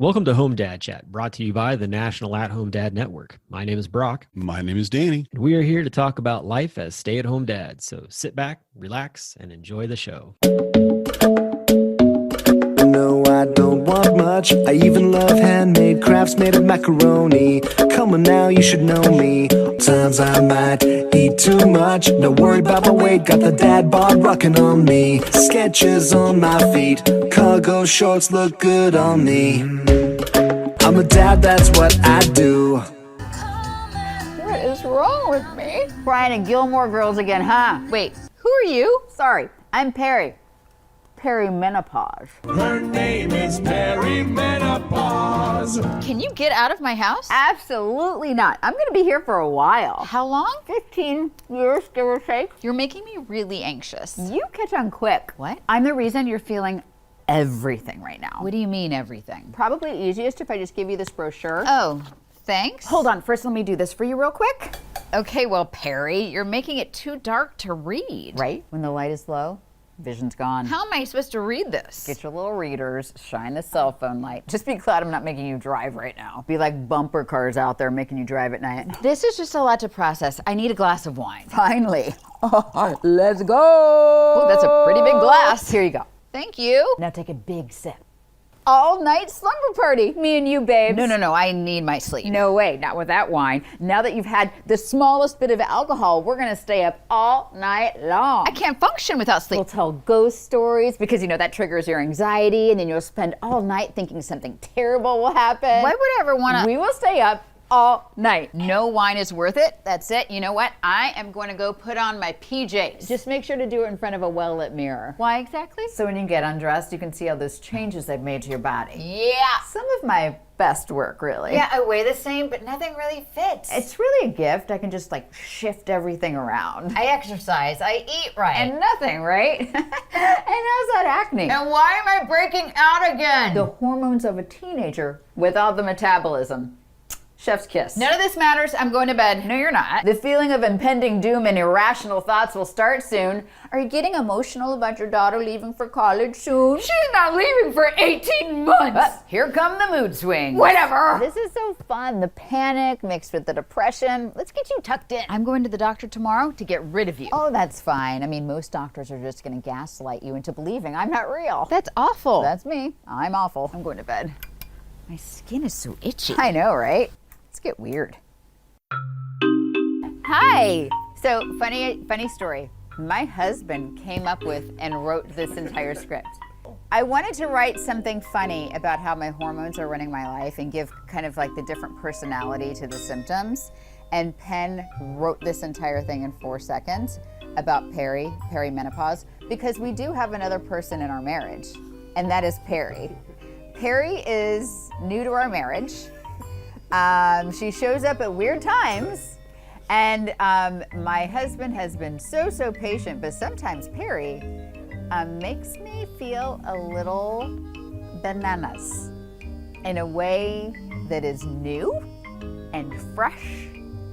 Welcome to Home Dad Chat, brought to you by the National At-Home Dad Network. My name is Brock. My name is Danny. And we are here to talk about life as stay-at-home dads. So sit back, relax, and enjoy the show. No, I don't want much. I even love handmade crafts made of macaroni. Come on now, you should know me. Times I might eat too much. No worry about my weight. Got the dad bod rocking on me. Sketches on my feet. Cargo shorts look good on me. I'm a dad, that's what I do. What is wrong with me? Brian and Gilmore Girls again, huh? Wait, who are you? Sorry, I'm Perry. Perimenopause. Her name is perimenopause. Can you get out of my house? Absolutely not. I'm going to be here for a while. How long? 15 years, give or take. You're making me really anxious. You catch on quick. What? I'm the reason you're feeling everything right now. What do you mean everything? Probably easiest if I just give you this brochure. Oh, thanks. Hold on, first let me do this for you real quick. Okay, well, Perry, you're making it too dark to read. Right? When the light is low, vision's gone. How am I supposed to read this? Get your little readers, shine the cell phone light. Just be glad I'm not making you drive right now. Be like bumper cars out there making you drive at night. This is just a lot to process. I need a glass of wine. Finally. Let's go. Oh, that's a pretty big glass. Here you go. Thank you. Now take a big sip. All night slumber party. Me and you, babes. No. I need my sleep. No way, not with that wine. Now that you've had the smallest bit of alcohol, we're gonna stay up all night long. I can't function without sleep. We'll tell ghost stories because you know that triggers your anxiety, and then you'll spend all night thinking something terrible will happen. Why would I ever want to? We will stay up all night. No wine is worth it. That's it. You know what? I am going to go put on my PJs. Just make sure to do it in front of a well-lit mirror. Why exactly? So when you get undressed, you can see all those changes they've made to your body. Yeah. Some of my best work, really. Yeah, I weigh the same, but nothing really fits. It's really a gift. I can just like shift everything around. I exercise. I eat right. And nothing, right? And how's that acne? And why am I breaking out again? The hormones of a teenager without the metabolism. Chef's kiss. None of this matters. I'm going to bed. No, you're not. The feeling of impending doom and irrational thoughts will start soon. Are you getting emotional about your daughter leaving for college soon? She's not leaving for 18 months. Here come the mood swings. Whatever. This is so fun. The panic mixed with the depression. Let's get you tucked in. I'm going to the doctor tomorrow to get rid of you. Oh, that's fine. I mean, most doctors are just going to gaslight you into believing I'm not real. That's awful. That's me. I'm awful. I'm going to bed. My skin is so itchy. I know, right? Let's get weird. Hi. So funny story. My husband came up with and wrote this entire script. I wanted to write something funny about how my hormones are running my life and give kind of like the different personality to the symptoms. And Penn wrote this entire thing in 4 seconds about perimenopause, because we do have another person in our marriage, and that is Perry. Perry is new to our marriage. She shows up at weird times, and my husband has been so patient, but sometimes Perry makes me feel a little bananas in a way that is new and fresh,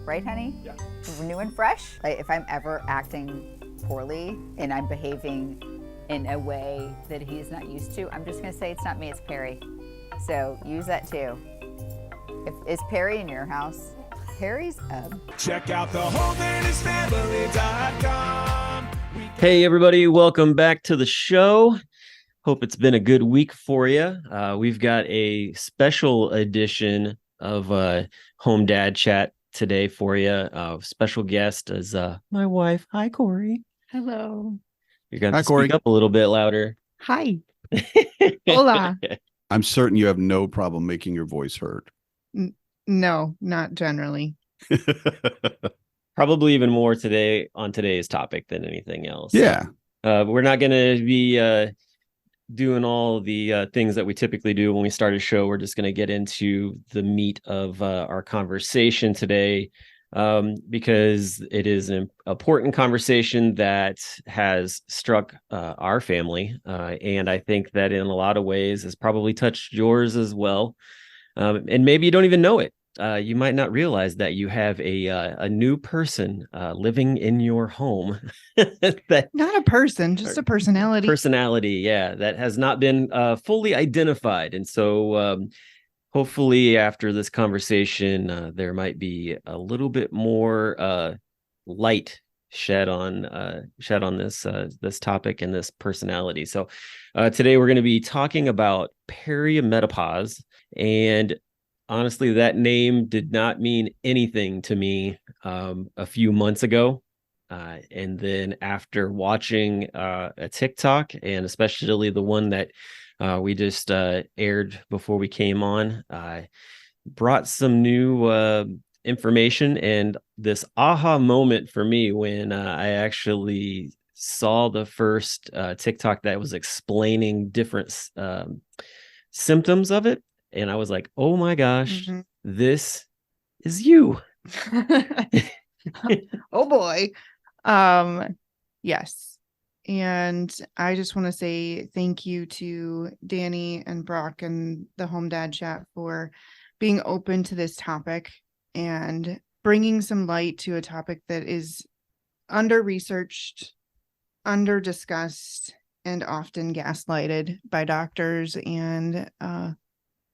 right, honey? Yeah. New and fresh. Like if I'm ever acting poorly and I'm behaving in a way that he's not used to, I'm just gonna say it's not me, it's Perry. So use that too. Is Perry in your house? Perry's up. Check out the HoldernessFamily.com. Hey, everybody. Welcome back to the show. Hope it's been a good week for you. We've got a special edition of Home Dad Chat today for you. Special guest is my wife. Hi, Corie. Hello. You're going to Hi, Corie. speak up a little bit louder. Hi. Hola. I'm certain you have no problem making your voice heard. No, not generally. Probably even more today on today's topic than anything else. Yeah. We're not going to be doing all the things that we typically do when we start a show. We're just going to get into the meat of our conversation today, because it is an important conversation that has struck our family. And I think that in a lot of ways has probably touched yours as well. And maybe you don't even know it. You might not realize that you have a new person living in your home. That Not a person, just a personality. personality, yeah, that has not been fully identified. And so hopefully after this conversation, there might be a little bit more light shed on this topic and this personality. So today we're going to be talking about perimenopause, and honestly, that name did not mean anything to me a few months ago. And then after watching a TikTok, and especially the one that we just aired before we came on, brought some new information and this aha moment for me when I actually saw the first TikTok that was explaining different symptoms of it. And I was like, oh my gosh, this is you. Oh boy. Yes. And I just want to say thank you to Danny and Brock and the Home Dad Chat for being open to this topic and bringing some light to a topic that is under researched, under discussed, and often gaslighted by doctors and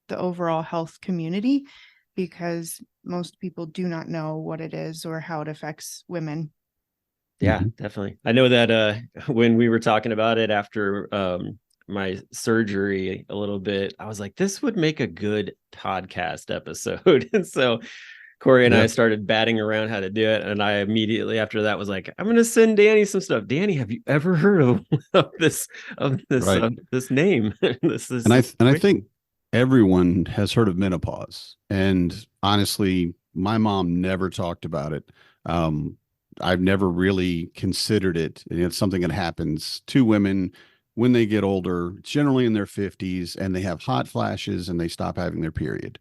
the overall health community, because most people do not know what it is or how it affects women. Yeah, definitely. I know that when we were talking about it after my surgery a little bit, I was like, this would make a good podcast episode. And so Corie and I started batting around how to do it. And I immediately after that was like, I'm going to send Danny some stuff. Danny, have you ever heard of this this name? And I think everyone has heard of menopause. And honestly, my mom never talked about it. I've never really considered it. It's something that happens to women when they get older, generally in their 50s, and they have hot flashes and they stop having their period.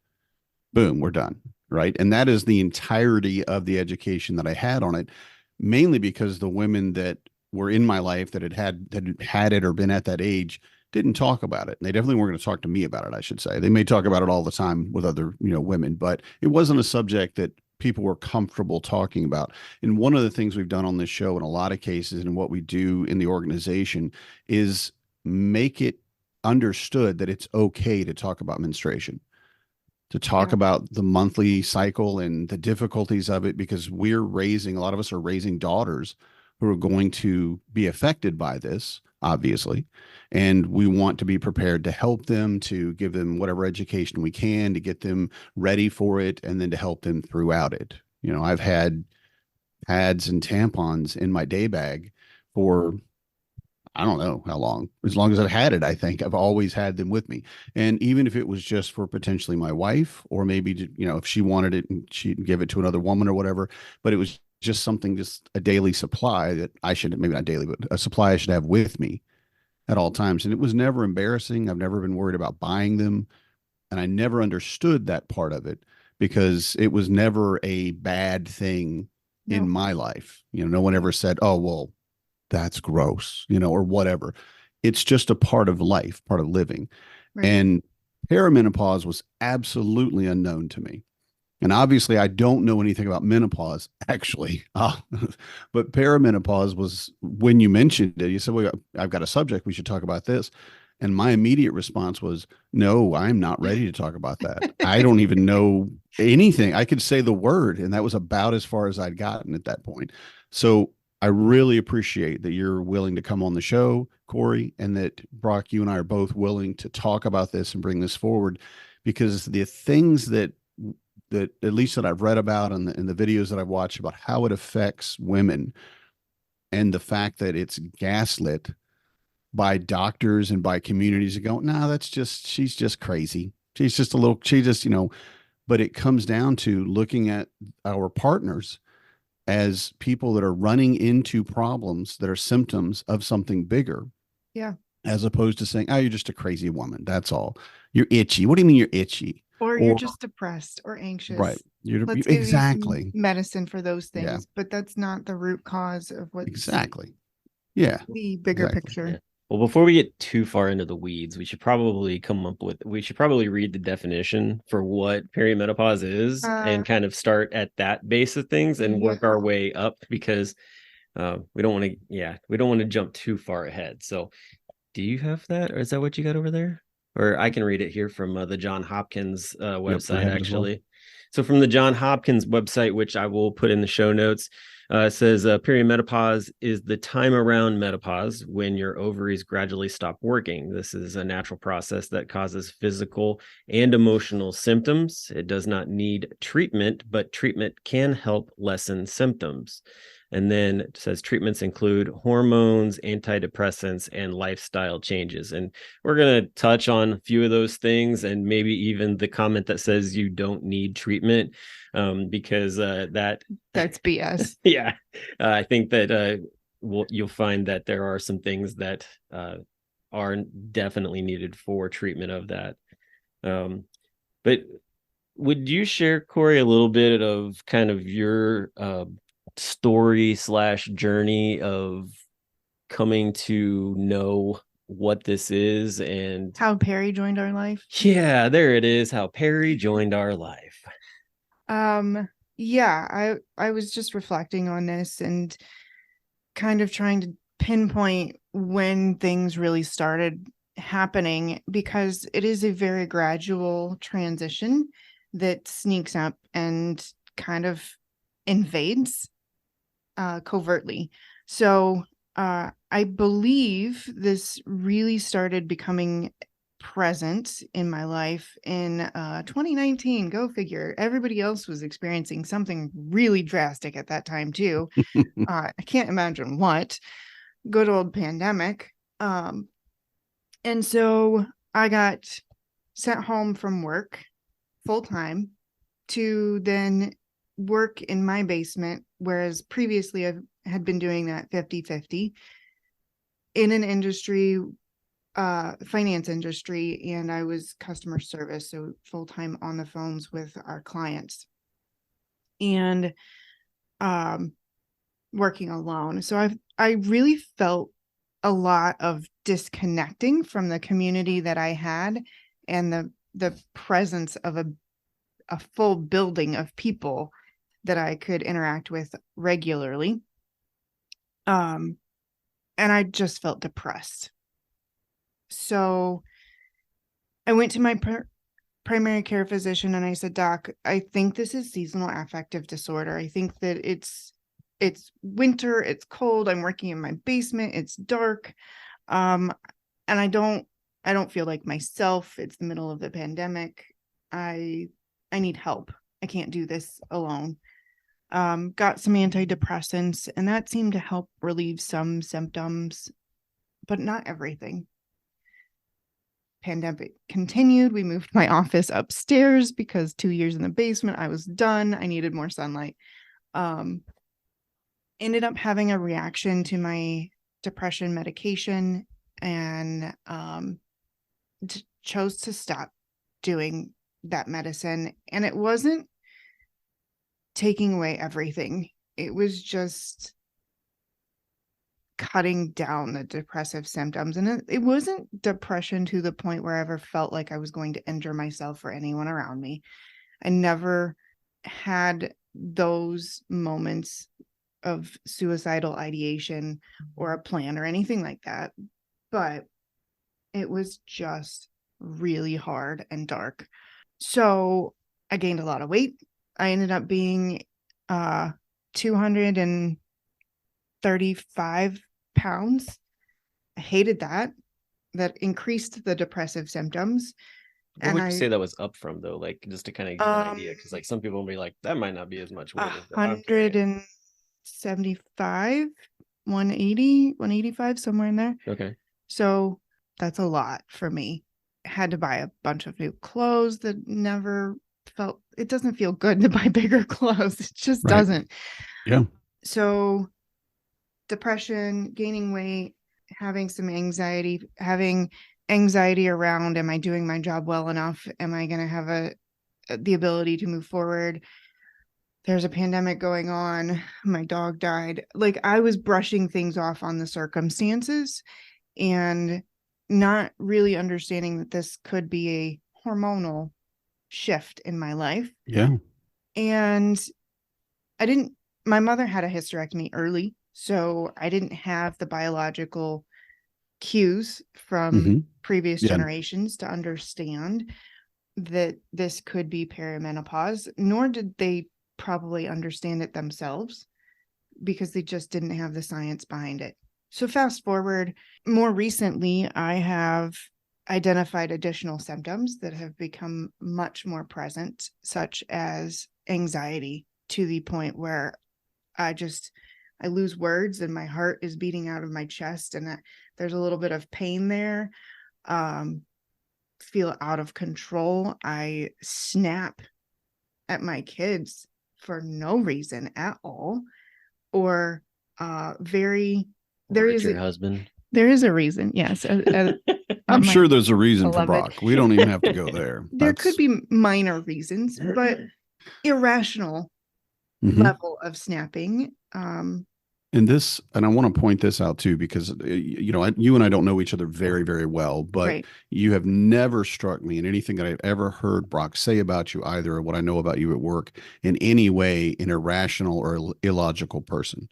Boom, we're done. Right. And that is the entirety of the education that I had on it, mainly because the women that were in my life that had it or been at that age didn't talk about it. And they definitely weren't going to talk to me about it, I should say. They may talk about it all the time with other, women, but it wasn't a subject that people were comfortable talking about. And one of the things we've done on this show in a lot of cases and what we do in the organization is make it understood that it's okay to talk about menstruation, to talk about the monthly cycle and the difficulties of it, because a lot of us are raising daughters who are going to be affected by this, obviously. And we want to be prepared to help them, to give them whatever education we can, to get them ready for it, and then to help them throughout it. I've had pads and tampons in my day bag for, I don't know how long, as long as I've had it. I think I've always had them with me. And even if it was just for potentially my wife, or maybe, if she wanted it and she'd give it to another woman or whatever, but it was just something, just a daily supply that I should, maybe not daily, but a supply I should have with me at all times. And it was never embarrassing. I've never been worried about buying them. And I never understood that part of it, because it was never a bad thing in my life. No one ever said, oh, well, that's gross, or whatever. It's just a part of life, part of living. Right. And perimenopause was absolutely unknown to me. And obviously I don't know anything about menopause, actually. But perimenopause was, when you mentioned it, you said, well, I've got a subject, we should talk about this. And my immediate response was, no, I'm not ready to talk about that. I don't even know anything. I could say the word, and that was about as far as I'd gotten at that point. So I really appreciate that you're willing to come on the show, Corie, and that Brock, you and I are both willing to talk about this and bring this forward, because the things that at least that I've read about in the videos that I've watched about how it affects women, and the fact that it's gaslit by doctors and by communities that go, no, she's just crazy. She's just but it comes down to looking at our partners as people that are running into problems that are symptoms of something bigger. Yeah. As opposed to saying, oh, you're just a crazy woman. That's all. You're itchy. What do you mean you're itchy? Or you're just depressed or anxious. Right. Let's give you some medicine for those things, but that's not the root cause of what's exactly. Yeah. The bigger picture. Yeah. Well, before we get too far into the weeds, we should probably read the definition for what perimenopause is, and kind of start at that base of things and work our way up, because we don't want to jump too far ahead. So do you have that, or is that what you got over there? or I can read it here from the John Hopkins I website, have it as well. actually. So from the John Hopkins website, which I will put in the show notes, it says perimenopause is the time around menopause when your ovaries gradually stop working. This is a natural process that causes physical and emotional symptoms. It does not need treatment, but treatment can help lessen symptoms. And then it says treatments include hormones, antidepressants, and lifestyle changes. And we're going to touch on a few of those things, and maybe even the comment that says you don't need treatment, because That's BS. yeah, I think that you'll find that there are some things that are definitely needed for treatment of that. But would you share, Corie, a little bit of kind of your story / journey of coming to know what this is and How Perry joined our life? yeah, there it is, how Perry joined our life. Yeah, I was just reflecting on this and kind of trying to pinpoint when things really started happening, because it is a very gradual transition that sneaks up and kind of invades covertly. So I believe this really started becoming present in my life in 2019. Go figure. Everybody else was experiencing something really drastic at that time too. I can't imagine what. Good old pandemic. And so I got sent home from work full time to then work in my basement, whereas previously I had been doing that 50-50 in an industry, finance industry, and I was customer service, so full time on the phones with our clients and working alone. So I really felt a lot of disconnecting from the community that I had and the presence of a full building of people that I could interact with regularly. And I just felt depressed. So I went to my primary care physician and I said, Doc, I think this is seasonal affective disorder. I think that it's winter, it's cold, I'm working in my basement, it's dark. And I don't feel like myself. It's the middle of the pandemic. I need help. I can't do this alone. Got some antidepressants, and that seemed to help relieve some symptoms, but not everything. Pandemic continued. We moved my office upstairs because 2 years in the basement, I was done. I needed more sunlight. Ended up having a reaction to my depression medication and chose to stop doing that medicine. And it wasn't taking away everything. It was just cutting down the depressive symptoms. And it wasn't depression to the point where I ever felt like I was going to injure myself or anyone around me. I never had those moments of suicidal ideation or a plan or anything like that. But it was just really hard and dark. So I gained a lot of weight. I ended up being 235 pounds. I hated that. That increased the depressive symptoms. What would you say that was up from, though? Like, just to kind of give an idea, because like some people will be like, that might not be as much weight. 175, 180, 185, somewhere in there. Okay. So that's a lot for me. Had to buy a bunch of new clothes that never felt, it doesn't feel good to buy bigger clothes. It just doesn't. Yeah. So depression, gaining weight, having some anxiety, having anxiety around, am I doing my job well enough? Am I going to have the ability to move forward? There's a pandemic going on. My dog died. Like, I was brushing things off on the circumstances and not really understanding that this could be a hormonal shift in my life. Yeah. And my mother had a hysterectomy early, so I didn't have the biological cues from Mhm. previous Yeah. generations to understand that this could be perimenopause, nor did they probably understand it themselves because they just didn't have the science behind it. So fast forward, more recently, I have identified additional symptoms that have become much more present, such as anxiety, to the point where I lose words and my heart is beating out of my chest, and there's a little bit of pain there. Feel out of control. I snap at my kids for no reason at all, or there Or is your husband. there is a reason. Yes. I'm my sure there's a reason for beloved. Brock. We don't even have to go there. There could be minor reasons, but irrational Mhm. level of snapping. And I want to point this out too, because you and I don't know each other very, very well, but Right. you have never struck me in anything that I've ever heard Brock say about you, either or what I know about you at work, in any way an irrational or illogical person.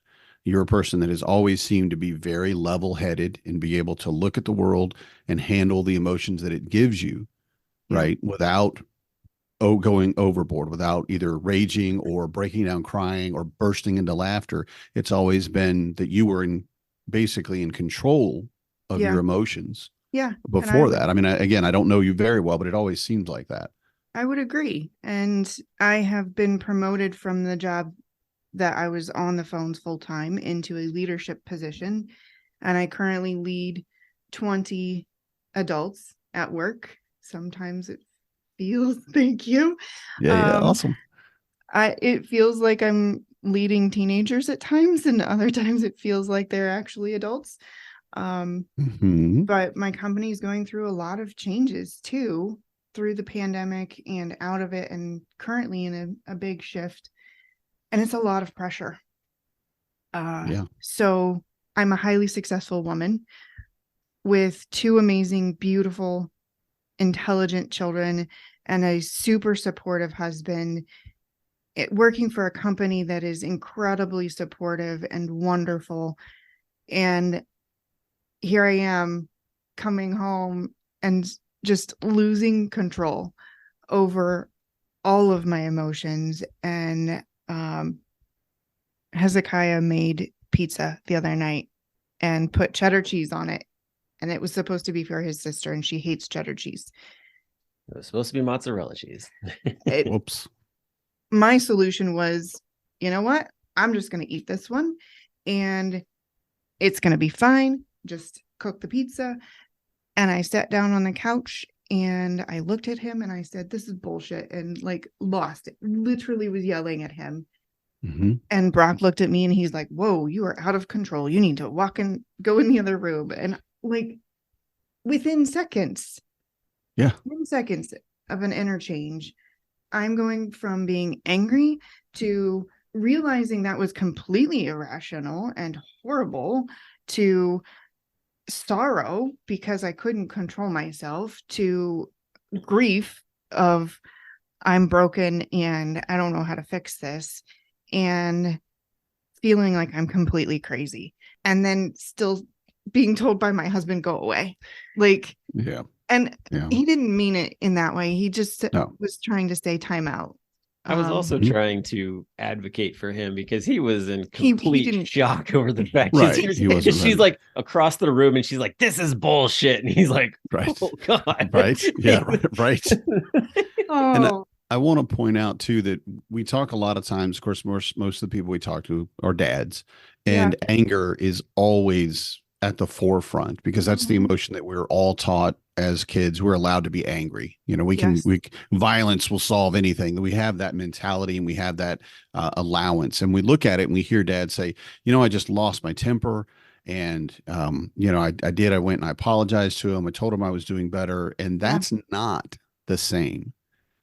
You're a person that has always seemed to be very level-headed and be able to look at the world and handle the emotions that it gives you, Yeah. right? Without going overboard, without either raging or breaking down crying or bursting into laughter. It's always been that you were basically in control of Yeah. your emotions Yeah. before that. I mean, again, I don't know you very well, but it always seems like that. I would agree. And I have been promoted from the job that I was on the phones full time into a leadership position. And I currently lead 20 adults at work. Sometimes it feels, thank you. Yeah. Awesome. It feels like I'm leading teenagers at times, and other times it feels like they're actually adults. Mhm. But my company is going through a lot of changes too, through the pandemic and out of it, and currently in a big shift. And it's a lot of pressure. Yeah. So I'm a highly successful woman with two amazing, beautiful, intelligent children and a super supportive husband, working for a company that is incredibly supportive and wonderful. And here I am coming home and just losing control over all of my emotions. And Hezekiah made pizza the other night and put cheddar cheese on it. And it was supposed to be for his sister, and she hates cheddar cheese. It was supposed to be mozzarella cheese. Whoops. My solution was, you know what? I'm just going to eat this one and it's going to be fine. Just cook the pizza. And I sat down on the couch and I looked at him and I said, this is bullshit, and like lost it. Literally was yelling at him. Mhm. And Brock looked at me and he's like, whoa, you are out of control. You need to go in the other room. And like within seconds, Yeah. 10 seconds of an interchange, I'm going from being angry to realizing that was completely irrational and horrible, to sorrow because I couldn't control myself, to grief of I'm broken and I don't know how to fix this, and feeling like I'm completely crazy. And then still being told by my husband, go away. Like, Yeah. and Yeah. he didn't mean it in that way. He just No. was trying to say time out. I was also Mhm. trying to advocate for him because he was in He complete didn't- shock over the fact Right. she's, He wasn't she's ready. like across the room and she's like, this is bullshit. And he's like, Right. oh God. Right. Yeah. Right. Oh, I want to point out too that we talk a lot of times, of course, most of the people we talk to are dads, and anger is always at the forefront because that's the Mhm. emotion that we're all taught as kids. We're allowed to be angry. You know, Yes. violence will solve anything. We have that mentality and we have that allowance, and we look at it and we hear dad say, I just lost my temper. And, I went and I apologized to him. I told him I was doing better. And that's not the same.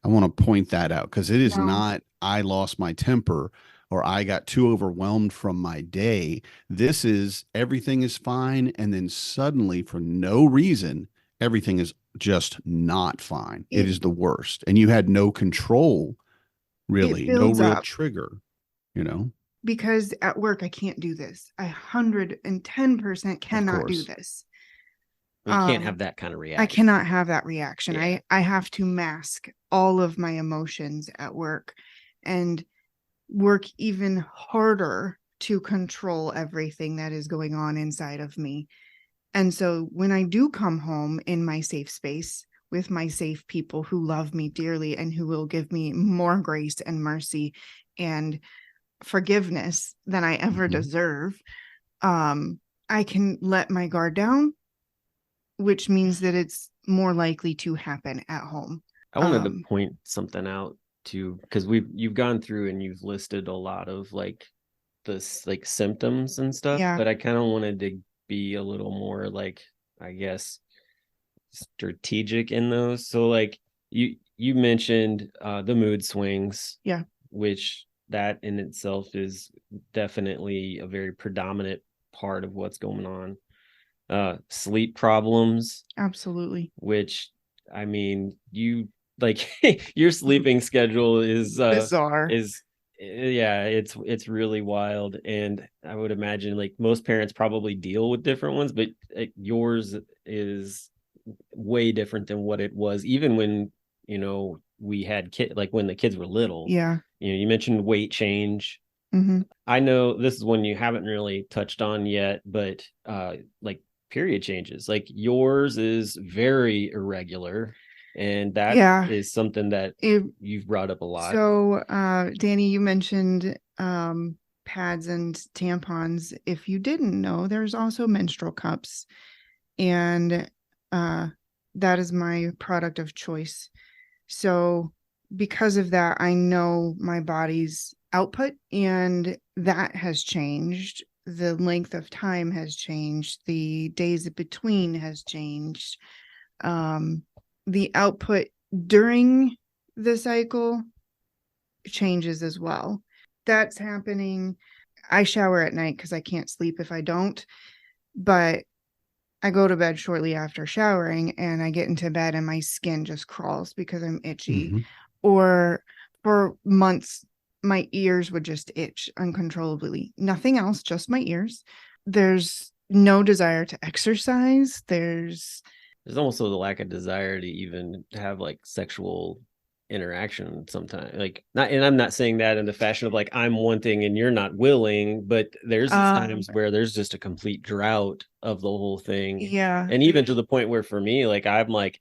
I want to point that out because it is No. not, I lost my temper or I got too overwhelmed from my day. This is everything is fine. And then suddenly, for no reason, everything is just not fine. It is the worst. And you had no control, really, no builds real up. trigger, Because at work, I can't do this. I 110% cannot do course. this. You can't have that kind of reaction. I cannot have that reaction. Yeah. I have to mask all of my emotions at work and work even harder to control everything that is going on inside of me. And so when I do come home in my safe space with my safe people who love me dearly and who will give me more grace and mercy and forgiveness than I ever deserve, I can let my guard down, which means that it's more likely to happen at home. I wanted to point something out too, because you've gone through and you've listed a lot of like this like symptoms and stuff, Yeah. but I kind of wanted to be a little more like, I guess, strategic in those. So like you mentioned the mood swings, Yeah. which that in itself is definitely a very predominant part of what's going on. Sleep problems, Absolutely. which I mean, you like your sleeping schedule is Bizarre. yeah, it's really wild. And I would imagine like most parents probably deal with different ones, but yours is way different than what it was even when, you know, we had kids, like when the kids were little. Yeah. You know, you mentioned weight change. Mm-hmm. I know this is one you haven't really touched on yet, but like period changes, like yours is very irregular, and that is something that you've brought up a lot. So Danny, you mentioned pads and tampons. If you didn't know, there's also menstrual cups, and that is my product of choice. So because of that, I know my body's output, and that has changed. The length of time has changed. The days between has changed. The output during the cycle changes as well. That's happening. I shower at night because I can't sleep if I don't, but I go to bed shortly after showering and I get into bed and my skin just crawls because I'm itchy. Or for months, my ears would just itch uncontrollably. Nothing else, just my ears. There's no desire to exercise. There's also the lack of desire to even have like sexual interaction sometimes. Like not, and I'm not saying that in the fashion of like I'm wanting and you're not willing, but there's times where there's just a complete drought of the whole thing. Yeah. And even to the point where for me, like I'm like,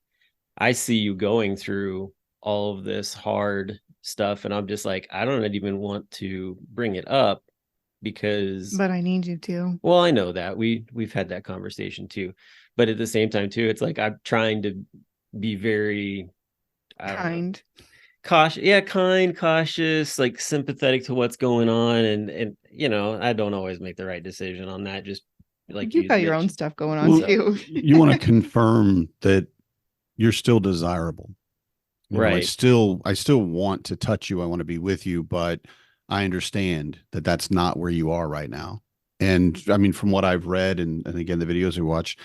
I see you going through all of this hard stuff and I'm just like, I don't even want to bring it up because but I need you to. Well, I know that we've had that conversation too, but at the same time too, it's like I'm trying to be very kind, cautious, like sympathetic to what's going on, and you know, I don't always make the right decision on that. Just like you got your own stuff going on too. You want to confirm that you're still desirable. Right. I still want to touch you. I want to be with you, but I understand that that's not where you are right now. And I mean, from what I've read and again, the videos we watch,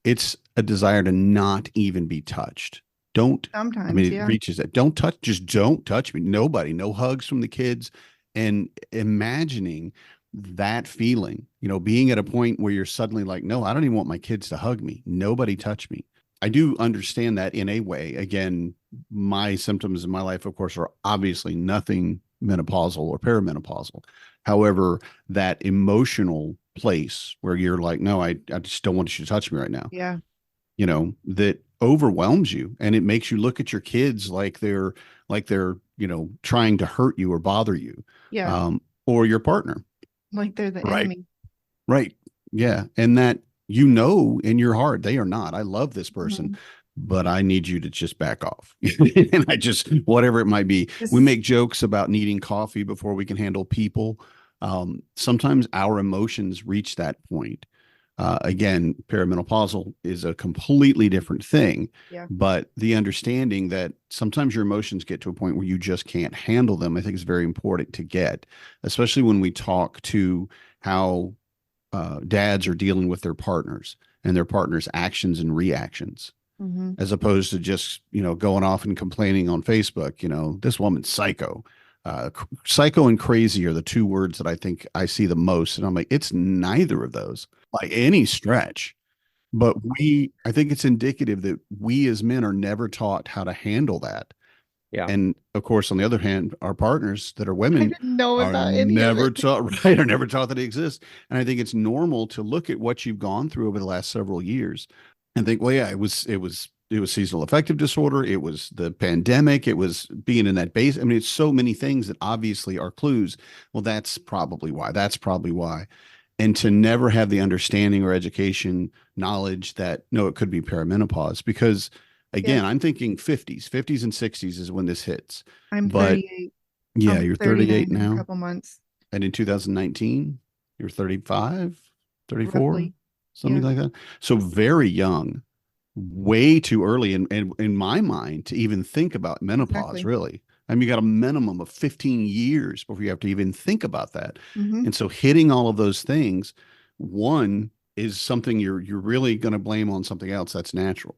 it's a desire to not even be touched. Sometimes, I mean, it reaches that. Just don't touch me. Nobody, no hugs from the kids. And imagining that feeling, you know, being at a point where you're suddenly like, no, I don't even want my kids to hug me. Nobody touch me. I do understand that in a way. Again, my symptoms in my life, of course, are obviously nothing menopausal or perimenopausal. However, that emotional place where you're like, no, I just don't want you to touch me right now. Yeah. You know, that overwhelms you and it makes you look at your kids like they're, you know, trying to hurt you or bother you. Yeah. Or your partner. Like they're the enemy. Right. Yeah. And that, you know, in your heart, they are not. I love this person, but I need you to just back off. And I just, whatever it might be, we make jokes about needing coffee before we can handle people. Sometimes our emotions reach that point. Again, perimenopausal is a completely different thing, but the understanding that sometimes your emotions get to a point where you just can't handle them, I think is very important to get, especially when we talk to how dads are dealing with their partners and their partners' actions and reactions, as opposed to just, you know, going off and complaining on Facebook, you know, this woman's psycho. Psycho and crazy are the two words that I think I see the most. And I'm like, it's neither of those by any stretch, But I think it's indicative that we as men are never taught how to handle that. Yeah. And of course, on the other hand, our partners that are I women didn't know are about any of never it. taught, right? Are never taught that it exists. And I think it's normal to look at what you've gone through over the last several years and think, well, yeah, it was seasonal affective disorder. It was the pandemic. It was being in that base. I mean, it's so many things that obviously are clues. Well, that's probably why. That's probably why. And to never have the understanding or education knowledge that no, it could be perimenopause because Yeah. again, I'm thinking 50s and 60s is when this hits. I'm But 38. yeah, I'll be you're 39 38 in a now. couple months, And in 2019, you're 35, 34, roughly. something Yeah. like that. So very young, way too early and in my mind to even think about menopause, Exactly. really. I mean, you got a minimum of 15 years before you have to even think about that. Mm-hmm. And so hitting all of those things, one is something you're really going to blame on something else. That's natural.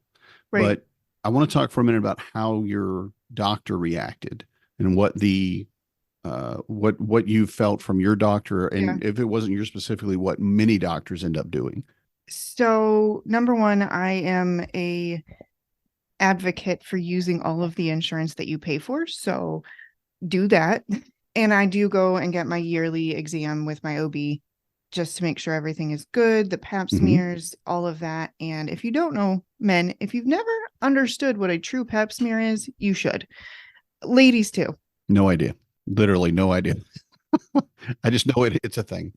Right. But I want to talk for a minute about how your doctor reacted and what you felt from your doctor, and if it wasn't your specifically, what many doctors end up doing. So, number one, I am a advocate for using all of the insurance that you pay for. So, do that. And I do go and get my yearly exam with my OB just to make sure everything is good, the pap smears, all of that. And if you don't know, men, if you've never understood what a true pap smear is, you should. Ladies too. No idea. Literally no idea. I just know it's a thing.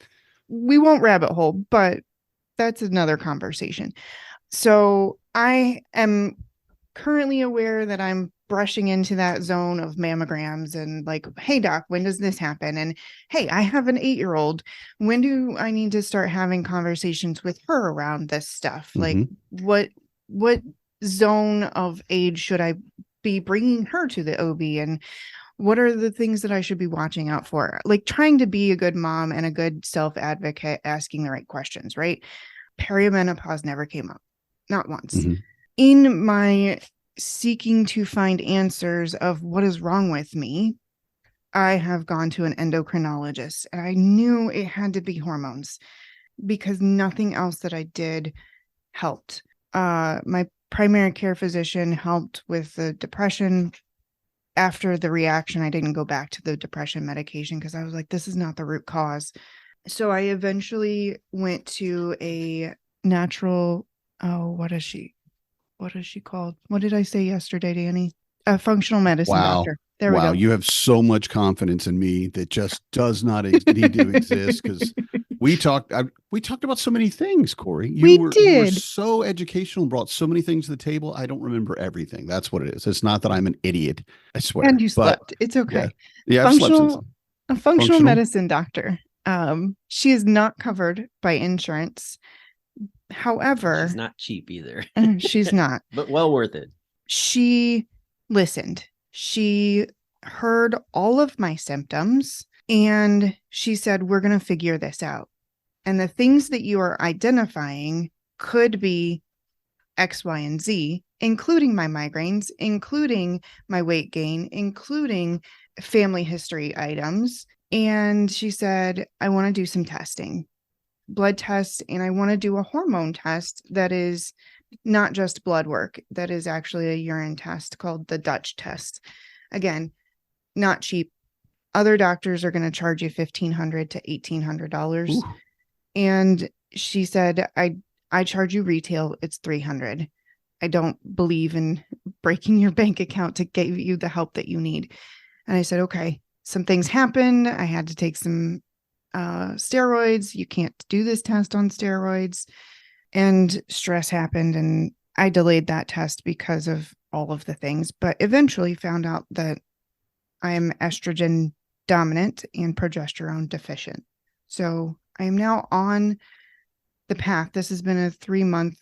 We won't rabbit hole, but that's another conversation. So I am currently aware that I'm brushing into that zone of mammograms and like, hey, doc, when does this happen? And hey, I have an 8-year-old. When do I need to start having conversations with her around this stuff? Like, what zone of age should I be bringing her to the OB? And what are the things that I should be watching out for? Like trying to be a good mom and a good self advocate, asking the right questions, right? Perimenopause never came up, not once. In my seeking to find answers of what is wrong with me, I have gone to an endocrinologist and I knew it had to be hormones because nothing else that I did helped. My primary care physician helped with the depression. After the reaction, I didn't go back to the depression medication because I was like, this is not the root cause. So I eventually went to a natural, what is she called? What did I say yesterday, Danny? A functional medicine doctor. There we go. You have so much confidence in me that just does not need to exist because we talked about so many things, Corie. You were so educational and brought so many things to the table. I don't remember everything. That's what it is. It's not that I'm an idiot. I swear. And you slept. It's okay. Yeah, I've slept since. A functional medicine doctor. She is not covered by insurance. However, she's not cheap either. She's not. But well worth it. She listened. She heard all of my symptoms and she said, we're going to figure this out. And the things that you are identifying could be X, Y, and Z, including my migraines, including my weight gain, including family history items. And she said, I want to do some testing, blood tests, and I want to do a hormone test that is not just blood work, that is actually a urine test called the Dutch test. Again, not cheap. Other doctors are going to charge you $1,500 to $1,800. Ooh. And she said, I charge you retail. It's $300. I don't believe in breaking your bank account to get you the help that you need. And I said, okay, some things happened. I had to take some steroids. You can't do this test on steroids. And stress happened and I delayed that test because of all of the things, but eventually found out that I am estrogen dominant and progesterone deficient. So I am now on the path. This has been a 3-month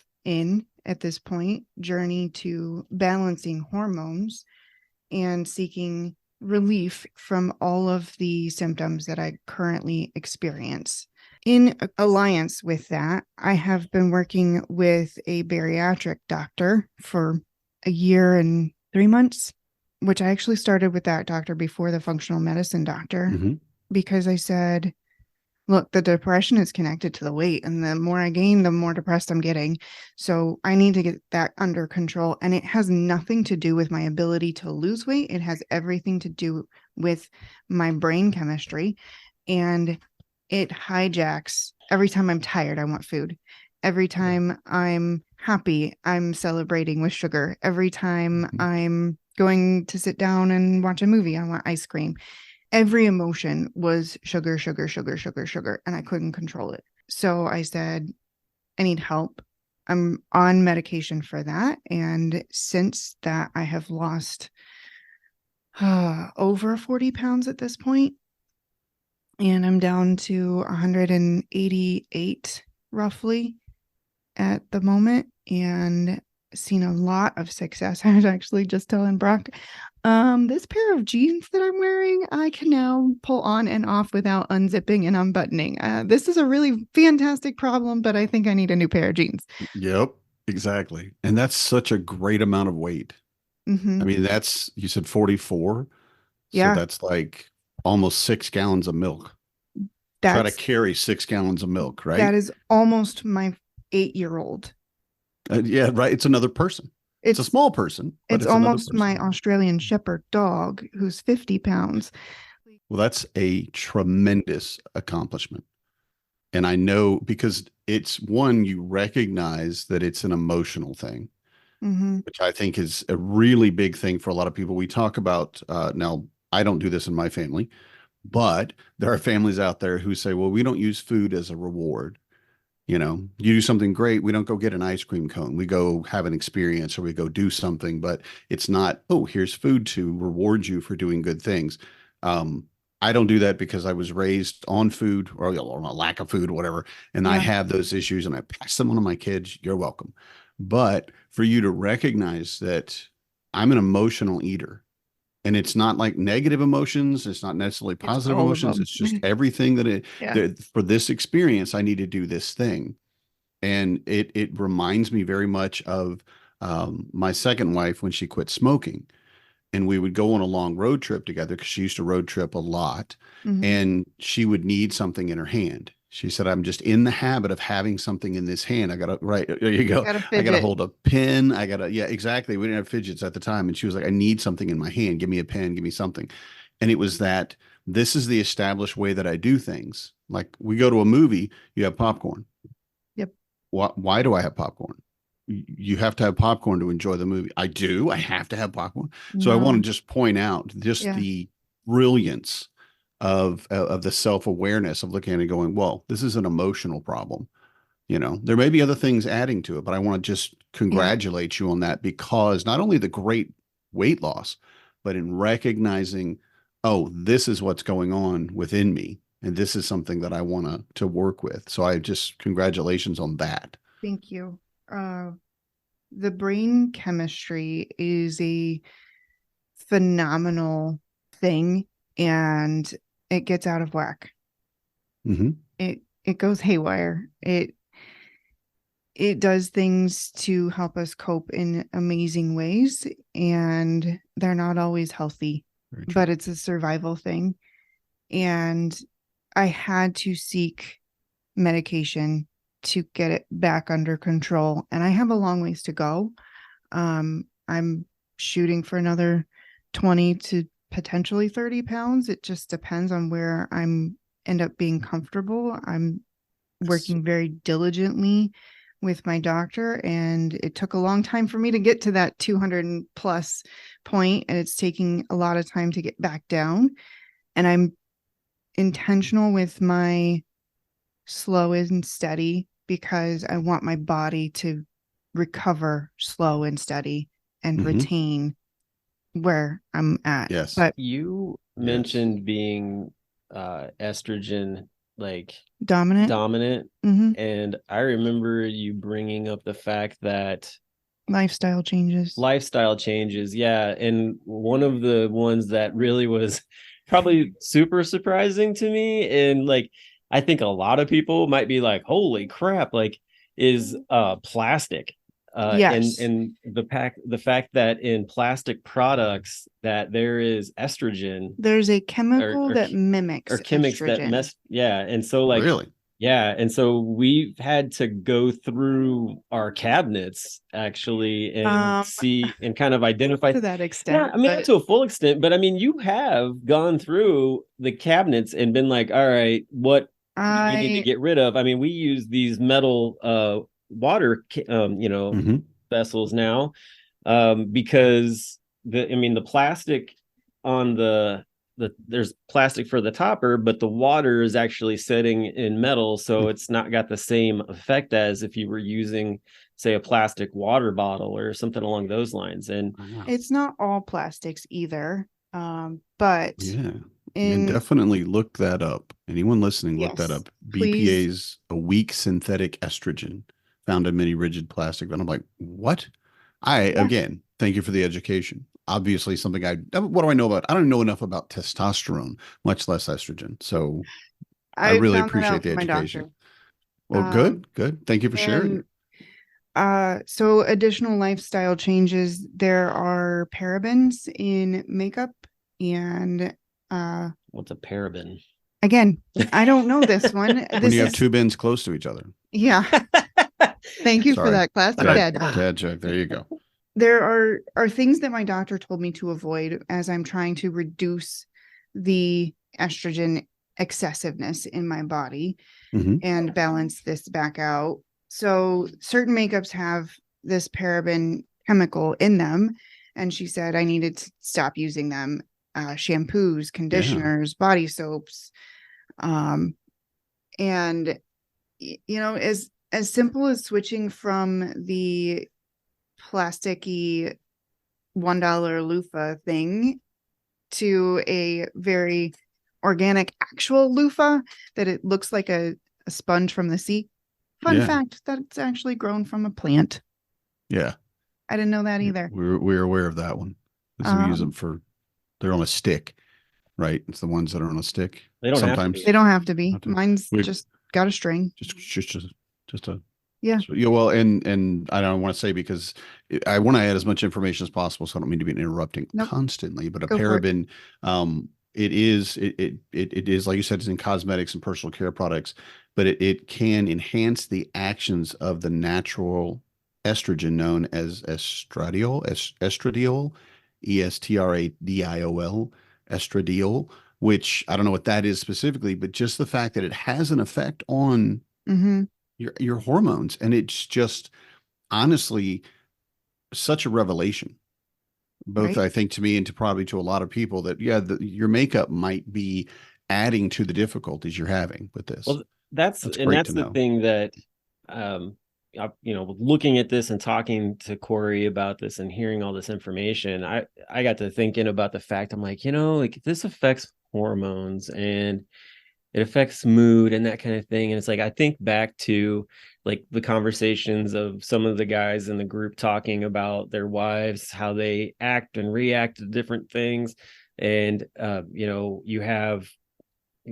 at this point journey to balancing hormones and seeking relief from all of the symptoms that I currently experience. In alliance with that, I have been working with a bariatric doctor for a year and 3 months, which I actually started with that doctor before the functional medicine doctor, because I said, look, the depression is connected to the weight, and the more I gain, the more depressed I'm getting. So I need to get that under control. And it has nothing to do with my ability to lose weight. It has everything to do with my brain chemistry. And it hijacks every time I'm tired, I want food. Every time I'm happy, I'm celebrating with sugar. Every time I'm going to sit down and watch a movie, I want ice cream. Every emotion was sugar, sugar, sugar, sugar, sugar, and I couldn't control it. So I said, I need help. I'm on medication for that. And since that, I have lost over 40 pounds at this point. And I'm down to 188 roughly at the moment, and seen a lot of success. I was actually just telling Brock, this pair of jeans that I'm wearing, I can now pull on and off without unzipping and unbuttoning. This is a really fantastic problem, but I think I need a new pair of jeans. Yep, exactly. And that's such a great amount of weight. Mm-hmm. I mean, you said 44. Yeah. So that's like almost 6 gallons of milk. Try to carry 6 gallons of milk, right? That is almost my 8-year-old. Yeah, right. It's another person. It's a small person. But it's almost my Australian Shepherd dog, who's 50 pounds. Well, that's a tremendous accomplishment. And I know because it's one, you recognize that it's an emotional thing, which I think is a really big thing for a lot of people. We talk about, now, I don't do this in my family, but there are families out there who say, well, we don't use food as a reward. You know, you do something great. We don't go get an ice cream cone. We go have an experience or we go do something, but it's not, oh, here's food to reward you for doing good things. I don't do that because I was raised on food or a lack of food, whatever. And I have those issues and I pass them on to my kids. You're welcome. But for you to recognize that I'm an emotional eater, and it's not like negative emotions. It's not necessarily positive emotions. It's just everything that for this experience, I need to do this thing. And it reminds me very much of my second wife when she quit smoking. And we would go on a long road trip together because she used to road trip a lot. And she would need something in her hand. She said, I'm just in the habit of having something in this hand. I got to, right, there you go. I got to hold a pen. Yeah, exactly. We didn't have fidgets at the time. And she was like, I need something in my hand. Give me a pen, give me something. And it was that this is the established way that I do things. Like we go to a movie, you have popcorn. Yep. Why do I have popcorn? You have to have popcorn to enjoy the movie. I do. I have to have popcorn. So I want to just point out just the brilliance of the self-awareness of looking at it and going, well, this is an emotional problem. You know, there may be other things adding to it, but I want to just congratulate you on that, because not only the great weight loss, but in recognizing, oh, this is what's going on within me. And this is something that I want to work with. So I just, congratulations on that. Thank you. The brain chemistry is a phenomenal thing, and it gets out of whack. It goes haywire. It does things to help us cope in amazing ways, and they're not always healthy, but it's a survival thing. And I had to seek medication to get it back under control, and I have a long ways to go. I'm shooting for another 20 to potentially 30 pounds. It just depends on where I'm end up being comfortable. I'm working very diligently with my doctor, and it took a long time for me to get to that 200 plus point, and it's taking a lot of time to get back down. And I'm intentional with my slow and steady because I want my body to recover slow and steady and retain where I'm at. Yes. But you mentioned being estrogen like dominant. And I remember you bringing up the fact that lifestyle changes. Yeah. And one of the ones that really was probably super surprising to me, and like I think a lot of people might be like, holy crap, like is plastic. Yes. And the fact that in plastic products that there is estrogen There's a chemical or that mimics or chemics that estrogen. and so like Really? yeah, and so we've had to go through our cabinets actually and see and kind of identify to that extent. yeah, I mean, not but to a full extent, but I mean, you have gone through the cabinets and been like, all right, what do we need to I get rid of? I mean, we use these metal water Mhm. vessels now because the plastic on there's plastic for the topper, but the water is actually setting in metal, so it's not got the same effect as if you were using, say, a plastic water bottle or something along those lines. And Wow. it's not all plastics either. But Yeah. in And definitely look that up. Anyone listening, look that Yes, up. please. BPA's a weak synthetic estrogen found in many rigid plastic. And I'm like, what? Yeah. Again, thank you for the education. Obviously, something what do I know about? I don't know enough about testosterone, much less estrogen. So I I really found that appreciate out the from my education. doctor. Well, good. Thank you for sharing. So additional lifestyle changes, there are parabens in makeup and what's a paraben? again, I don't know this one. When This you have is two bins close to each other. yeah. Thank you for Sorry. that classic Dad, dad. dad joke. There you go. There are things that my doctor told me to avoid as I'm trying to reduce the estrogen excessiveness in my body Mhm. and balance this back out. So certain makeups have this paraben chemical in them, and she said I needed to stop using them. Shampoos, conditioners, body soaps, and as simple as switching from the plasticky $1 loofah thing to a very organic actual loofah that it looks like a sponge from the sea. Fun fact, that's actually grown from a plant. Yeah. I didn't know that either. We're aware of that one. Because we use them they're on a stick, right? It's the ones that are on a stick. They don't have to Sometimes be. They don't have to be. Have to. Mine's just got a string. just a Yeah. So, yeah, well, and I don't want to say because I want to add as much information as possible, so I don't mean to be interrupting Nope. constantly. But a Go for it. paraben, it is like you said, it's in cosmetics and personal care products, but it can enhance the actions of the natural estrogen known as estradiol, estradiol, estradiol, which I don't know what that is specifically, but just the fact that it has an effect on Mm-hmm. your hormones, and it's just honestly such a revelation, both Right. I think to me and to probably to a lot of people, that your makeup might be adding to the difficulties you're having with this. Well, that's great to the know. thing that looking at this and talking to Corie about this and hearing all this information, I got to thinking about the fact, I'm like, like this affects hormones and it affects mood and that kind of thing. And it's like, I think back to like the conversations of some of the guys in the group talking about their wives, how they act and react to different things. And, you have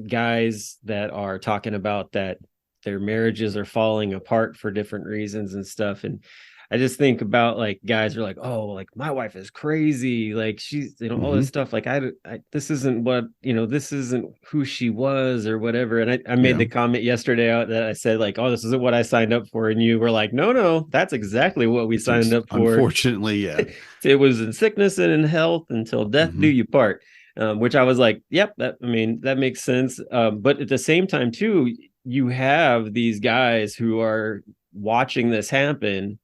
guys that are talking about that their marriages are falling apart for different reasons and stuff. And I just think about like guys are like, oh, like my wife is crazy, like she's all this stuff, like I this isn't what this isn't who she was or whatever. And I made the comment yesterday that I said like, oh, this isn't what I signed up for, and you were like, no, that's exactly what we signed up for. Unfortunately, yeah. It was in sickness and in health until death do you part. Which I was like, yep, that makes sense. But at the same time too, you have these guys who are watching this happen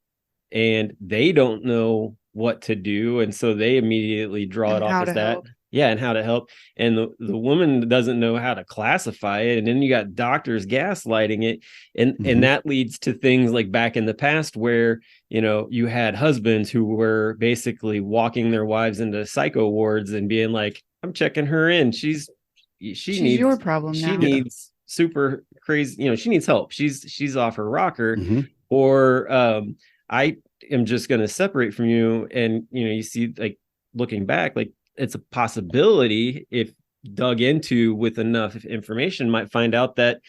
and they don't know what to do, and so they immediately draw it off as that. Yeah, and how to help. And the woman doesn't know how to classify it, and then you got doctors gaslighting it, and that leads to things like back in the past where you had husbands who were basically walking their wives into psycho wards and being like, I'm checking her in, she's needs your problem she now. needs super crazy, she needs help, she's off her rocker. Or I am just going to separate from you. And, you see, like looking back, like it's a possibility if dug into with enough information, might find out that,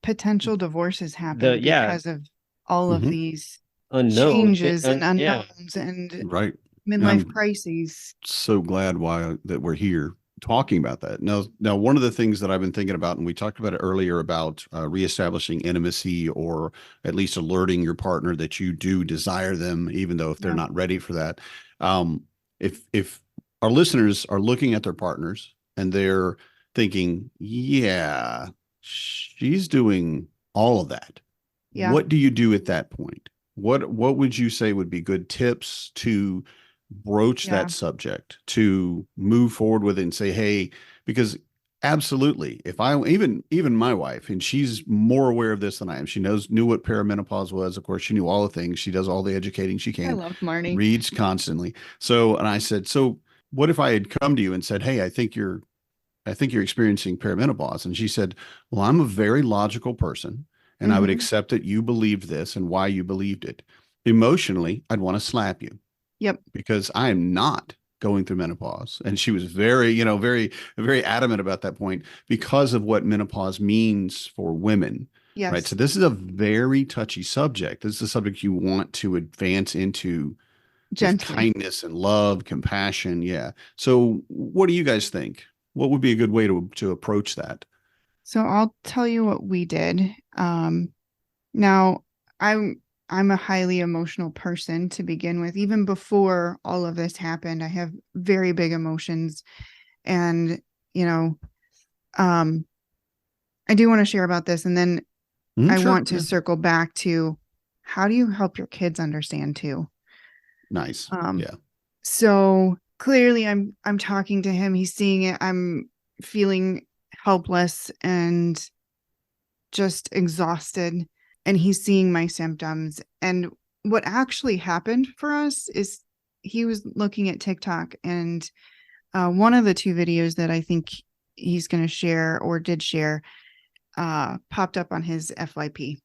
potential divorces happen because of all of these unknown. changes and Yeah. unknowns and Right. midlife I'm crises. so glad that we're here talking about that. Now, one of the things that I've been thinking about, and we talked about it earlier about reestablishing intimacy, or at least alerting your partner that you do desire them, even though if they're Yeah. not ready for that. If our listeners are looking at their partners and they're thinking, yeah, she's doing all of that. Yeah. What do you do at that point? What would you say would be good tips to broach Yeah. that subject, to move forward with it and say, hey, because absolutely, if I even my wife, and she's more aware of this than I am. She knew what perimenopause was. Of course, she knew all the things. She does all the educating she I can, love Marnie. reads constantly. So, and I said, so what if I had come to you and said, hey, I think you're experiencing perimenopause. And she said, well, I'm a very logical person, and I would Mhm. accept that you believed this and why you believed it. Emotionally, I'd want to slap you. Yep. Because I am not going through menopause. And she was very, very adamant about that point because of what menopause means for women. Yes. Right. So this is a very touchy subject. This is a subject you want to advance into with Gently. kindness and love, compassion. Yeah. So what do you guys think? What would be a good way to approach that? So I'll tell you what we did. Now I'm a highly emotional person to begin with. Even before all of this happened, I have very big emotions, and I do want to share about this, and then I Sure. want to Yeah. circle back to how do you help your kids understand too? Nice. Yeah. So clearly I'm talking to him. He's seeing it. I'm feeling helpless and just exhausted, and he's seeing my symptoms. And what actually happened for us is he was looking at TikTok, and one of the two videos that I think he's going to share or did share popped up on his FYP.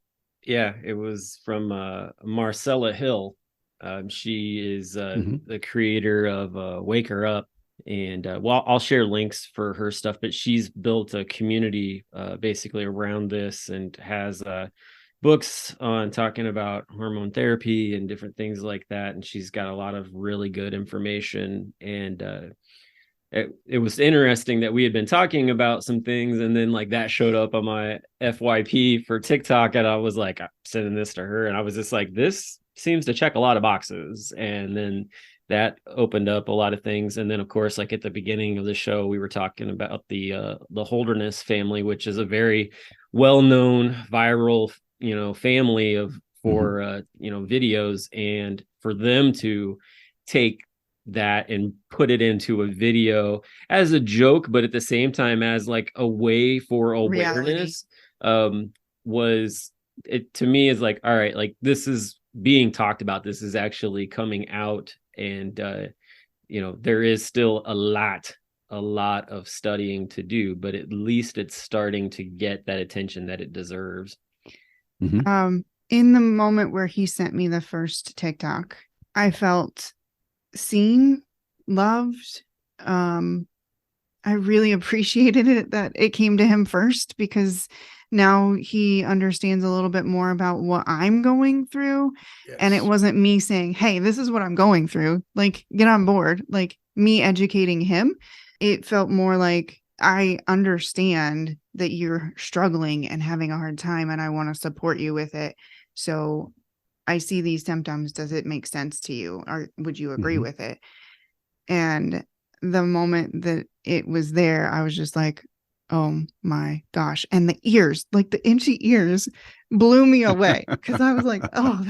Yeah, it was from Marcella Hill. She is the creator of Wake Her Up. And well, I'll share links for her stuff, but she's built a community basically around this, and has books on talking about hormone therapy and different things like that. And she's got a lot of really good information. And it was interesting that we had been talking about some things, and then like that showed up on my FYP for TikTok, and I was like, I'm sending this to her, and I was just like, this seems to check a lot of boxes. And then that opened up a lot of things. And then of course, like at the beginning of the show, we were talking about the Holderness family, which is a very well-known viral family of for videos, and for them to take that and put it into a video as a joke, but at the same time as like a way for awareness, was it to me is like, all right, like this is being talked about, this is actually coming out. And there is still a lot of studying to do, but at least it's starting to get that attention that it deserves. In the moment where he sent me the first TikTok, I felt seen, loved. I really appreciated it that it came to him first, because now he understands a little bit more about what I'm going through. Yes. And it wasn't me saying, hey, this is what I'm going through, like, get on board, like me educating him. It felt more like, I understand that you're struggling and having a hard time, and I want to support you with it. So I see these symptoms. Does it make sense to you? Or would you agree with it? And the moment that it was there, I was just like, oh my gosh. And the ears, like the inchy ears, blew me away, because I was like, oh,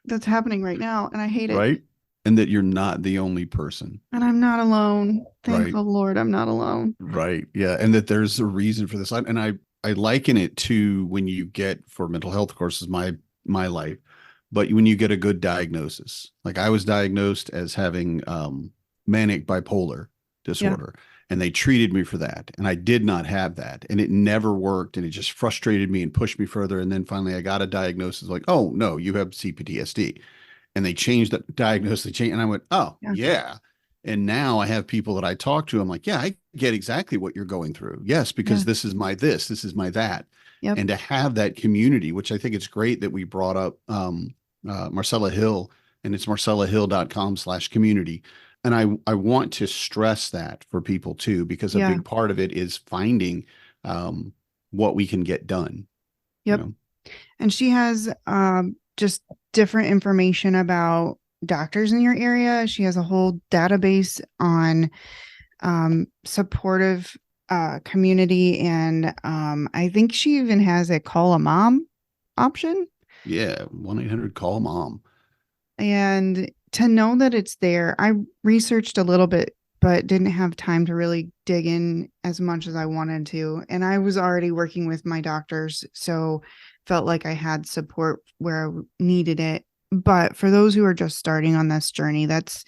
that's happening right now. And I hate it. Right. And that you're not the only person. And I'm not alone. Thank the Lord, I'm not alone. Right. Yeah. And that there's a reason for this. And I liken it to when you get, for mental health, of course, is my life. But when you get a good diagnosis, like I was diagnosed as having manic bipolar disorder, and they treated me for that. And I did not have that, and it never worked. And it just frustrated me and pushed me further. And then finally I got a diagnosis like, oh no, you have CPTSD. And they changed the diagnosis. And I went, oh yeah. And now I have people that I talk to. I'm like, yeah, I get exactly what you're going through. Yes, because this is my this is my that. Yep. And to have that community, which I think it's great that we brought up Marcella Hill, and it's marcellahill.com/community. And I want to stress that for people too, because a Yeah. big part of it is finding what we can get done. Yep. You know? And she has just different information about doctors in your area. She has a whole database on supportive community. And I think she even has a call a mom option. Yeah. 1-800-CALL-MOM. And to know that it's there, I researched a little bit, but didn't have time to really dig in as much as I wanted to. And I was already working with my doctors, so felt like I had support where I needed it. But for those who are just starting on this journey, that's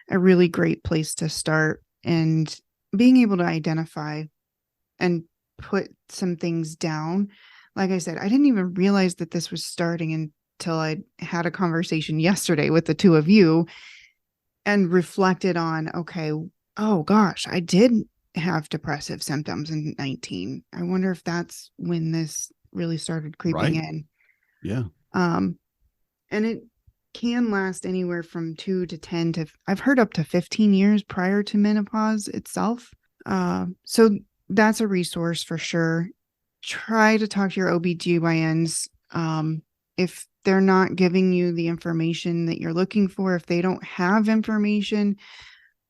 a really great place to start. And being able to identify and put some things down. Like I said, I didn't even realize that this was starting until I had a conversation yesterday with the two of you and reflected on, okay, oh gosh, I did have depressive symptoms in 19. I wonder if that's when this really started creeping in. Yeah. And it can last anywhere from 2 to 10 to, I've heard, up to 15 years prior to menopause itself. So that's a resource for sure. Try to talk to your OBGYNs. If they're not giving you the information that you're looking for, if they don't have information,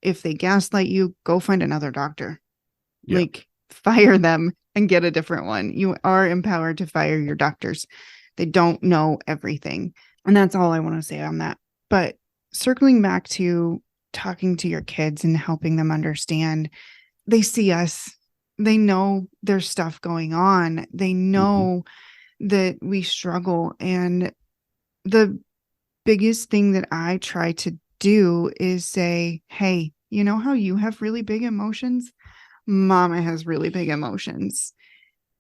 if they gaslight you, go find another doctor. Yeah. Like, fire them and get a different one. You are empowered to fire your doctors. They don't know everything. And that's all I want to say on that. But circling back to talking to your kids and helping them understand, they see us. They know there's stuff going on. They know that we struggle. And the biggest thing that I try to do is say, hey, you know how you have really big emotions? Mama has really big emotions.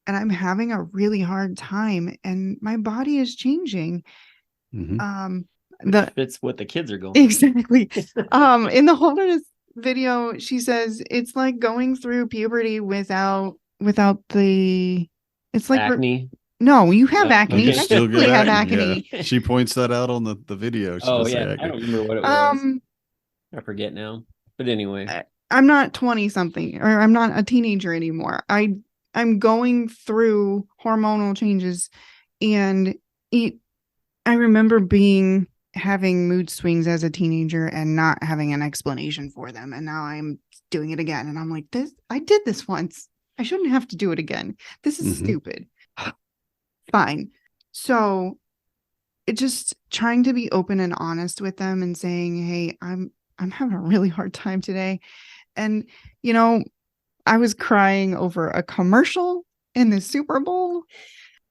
And I'm having a really hard time. And my body is changing. It's what the kids are going exactly. In the Holderness video, she says it's like going through puberty without the, it's like acne. No, you have No, acne. okay. I Still definitely good have acne, acne. yeah. She points that out on the video. She Oh does say yeah, I acne. don't remember what it was. I forget now. But anyway, I'm not 20 something, or I'm not a teenager anymore. I'm going through hormonal changes, and I remember having mood swings as a teenager and not having an explanation for them. And now I'm doing it again. And I'm like, I did this once. I shouldn't have to do it again. This is stupid. Fine. So it just trying to be open and honest with them and saying, hey, I'm having a really hard time today. And, you know, I was crying over a commercial in the Super Bowl.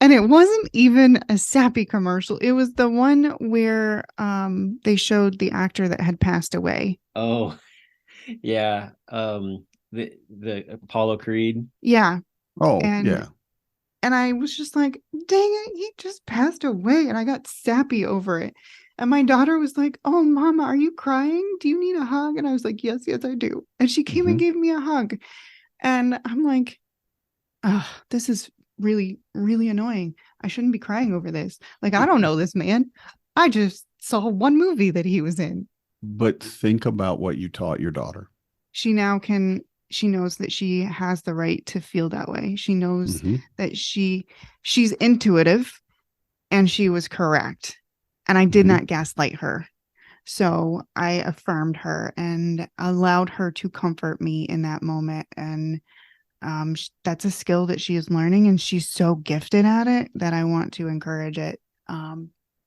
And it wasn't even a sappy commercial. It was the one where they showed the actor that had passed away. Oh, yeah. The Apollo Creed. Yeah. Oh, and, yeah. And I was just like, dang it, he just passed away. And I got sappy over it. And my daughter was like, oh, Mama, are you crying? Do you need a hug? And I was like, yes, I do. And she came and gave me a hug. And I'm like, oh, this is really, really annoying. I shouldn't be crying over this. Like, I don't know this man. I just saw one movie that he was in. But think about what you taught your daughter. She knows that she has the right to feel that way. She knows that she's intuitive and she was correct. And I did not gaslight her. So I affirmed her and allowed her to comfort me in that moment. And that's a skill that she is learning, and she's so gifted at it that I want to encourage it.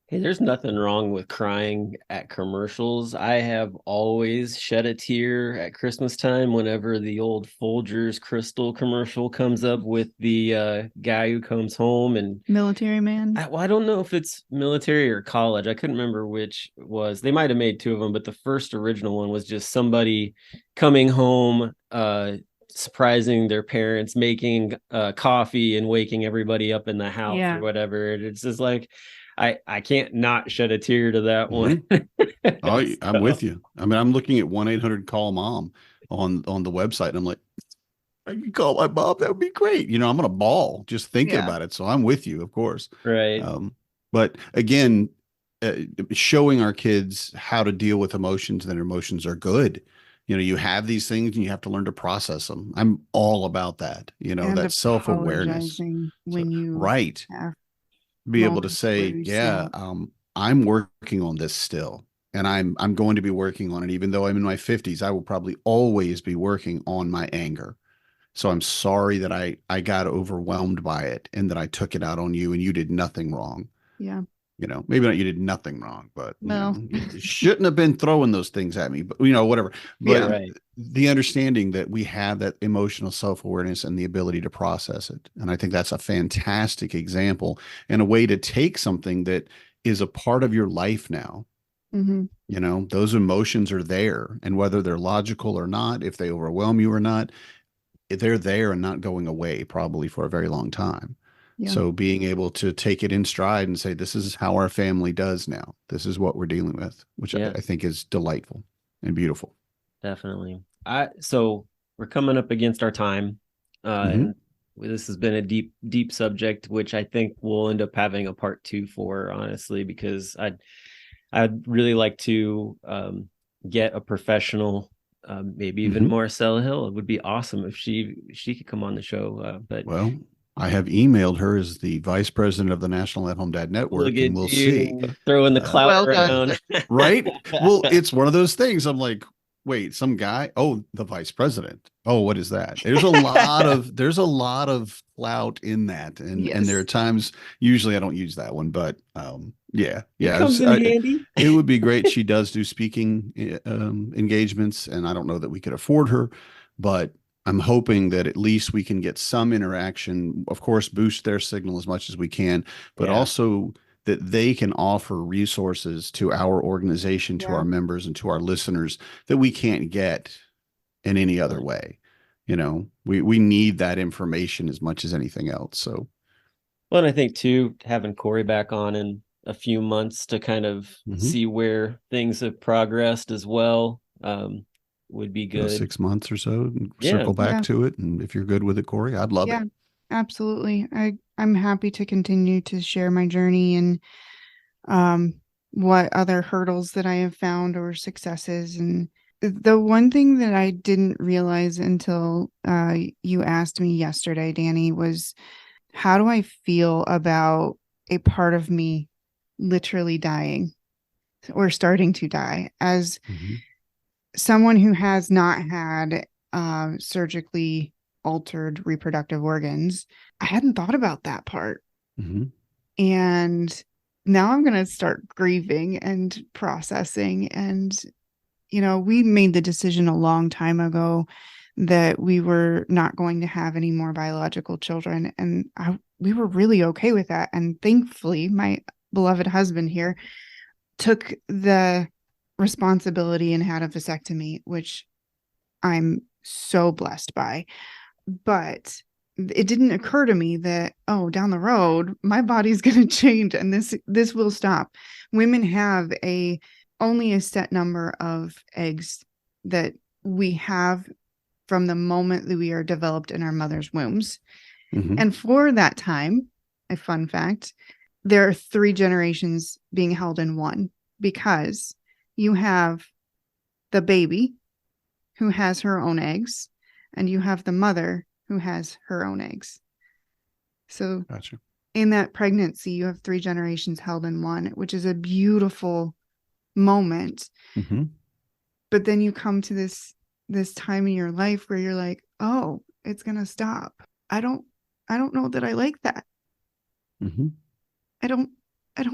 Hey, there's nothing wrong with crying at commercials. I have always shed a tear at Christmas time whenever the old Folgers Crystal commercial comes up with the guy who comes home and military man. I don't know if it's military or college. I couldn't remember which it was. They might have made two of them, but the first original one was just somebody coming home, surprising their parents, making coffee and waking everybody up in the house or whatever. It's just like, I can't not shed a tear to that one. I'm with you. I mean, I'm looking at 1-800-CALL-MOM on the website, and I'm like, I can call my mom. That would be great. You know, I'm gonna bawl just thinking about it. So I'm with you, of course. Right. But again, showing our kids how to deal with emotions, and their emotions are good. You have these things and you have to learn to process them. I'm all about that, And that self-awareness. apologizing So, when you right. have Be able to moments where say, you yeah, snap. I'm working on this still. And I'm going to be working on it. Even though I'm in my 50s, I will probably always be working on my anger. So I'm sorry that I got overwhelmed by it and that I took it out on you and you did nothing wrong. Yeah. Maybe not you did nothing wrong, but Well, you shouldn't have been throwing those things at me, but whatever. But yeah. Right. the understanding that we have that emotional self-awareness and the ability to process it. And I think that's a fantastic example and a way to take something that is a part of your life now. Hmm. Those emotions are there, and whether they're logical or not, if they overwhelm you or not, they're there and not going away probably for a very long time. Yeah. So being able to take it in stride and say, this is how our family does now. This is what we're dealing with, which Yeah. I think is delightful and beautiful. Definitely. So we're coming up against our time. And this has been a deep subject, which I think we'll end up having a part 2 for, honestly, because I'd really like to get a professional, maybe even Marcella Hill. It would be awesome if she could come on the show. But Well, I have emailed her as the vice president of the National at Home Dad Network, look and at we'll see. you throwing the clout Well done. around. Right? Well, it's one of those things. I'm like, wait, some guy? Oh, the vice president. Oh, what is that? There's a lot of clout in that, and there are Yes. times. Usually, I don't use that one, but yeah, It comes in handy. it would be great. She does do speaking engagements, and I don't know that we could afford her, but I'm hoping that at least we can get some interaction. Of course, boost their signal as much as we can, but Yeah. also that they can offer resources to our organization, to Yeah. our members, and to our listeners that we can't get in any other way. We need that information as much as anything else. So, Well, and I think too, having Corie back on in a few months to kind of see where things have progressed as well, would be good. 6 months or so, and Yeah. circle back Yeah. to it. And if you're good with it, Corie, I'd love Yeah, it. absolutely. I'm happy to continue to share my journey and what other hurdles that I have found or successes. And the one thing that I didn't realize until you asked me yesterday, Danny, was how do I feel about a part of me literally dying or starting to die? As someone who has not had surgically altered reproductive organs, I hadn't thought about that part. And now I'm going to start grieving and processing. And, we made the decision a long time ago that we were not going to have any more biological children. And we were really okay with that. And thankfully, my beloved husband here took the responsibility and had a vasectomy, which I'm so blessed by. But it didn't occur to me that, down the road, my body's going to change and this will stop. Women have only a set number of eggs that we have from the moment that we are developed in our mother's wombs. And for that time, a fun fact, there are 3 generations being held in one, because you have the baby who has her own eggs and you have the mother who has her own eggs. So Gotcha. In that pregnancy, you have 3 generations held in one, which is a beautiful moment. But then you come to this time in your life where you're like, oh, it's going to stop. I don't know that I like that. I don't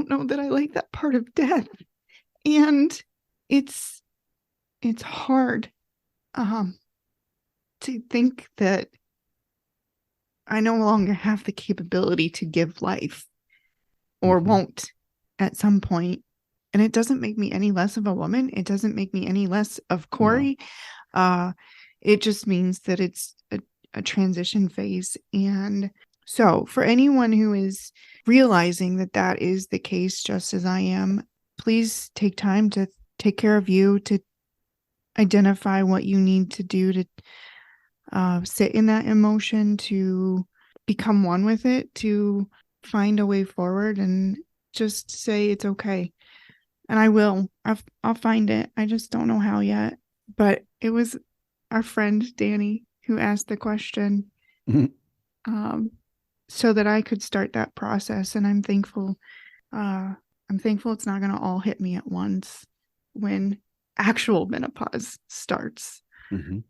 know that I like that part of death. And it's hard to think that I no longer have the capability to give life or won't at some point. And it doesn't make me any less of a woman. It doesn't make me any less of Corie. No. It just means that it's a transition phase. And so for anyone who is realizing that that is the case, just as I am, please take time to take care of you, to identify what you need to do to sit in that emotion, to become one with it, to find a way forward, and just say it's okay. and I will. I'll find it. I just don't know how yet. But it was our friend Danny who asked the question, Mhm. so that I could start that process. And I'm thankful. I'm thankful it's not going to all hit me at once when actual menopause starts. Mhm.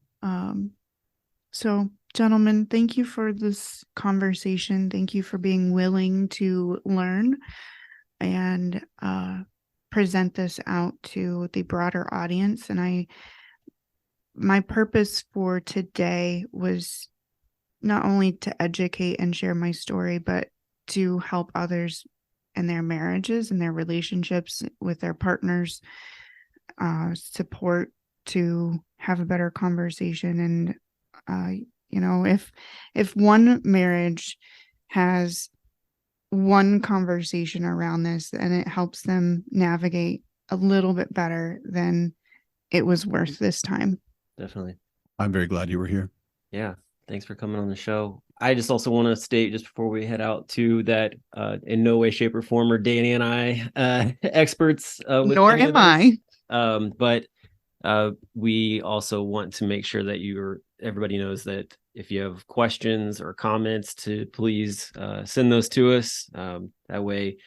So, gentlemen, thank you for this conversation. Thank you for being willing to learn and present this out to the broader audience. And my purpose for today was not only to educate and share my story, but to help others in their marriages and their relationships with their partners, support to have a better conversation. And if one marriage has one conversation around this and it helps them navigate a little bit better, then it was worth this time. Definitely. I'm very glad you were here. Yeah. Thanks for coming on the show. I just also want to state just before we head out too that in no way, shape, or form are Danny and I experts. Nor am I. But we also want to make sure that everybody knows that if you have questions or comments, to please send those to us. That way,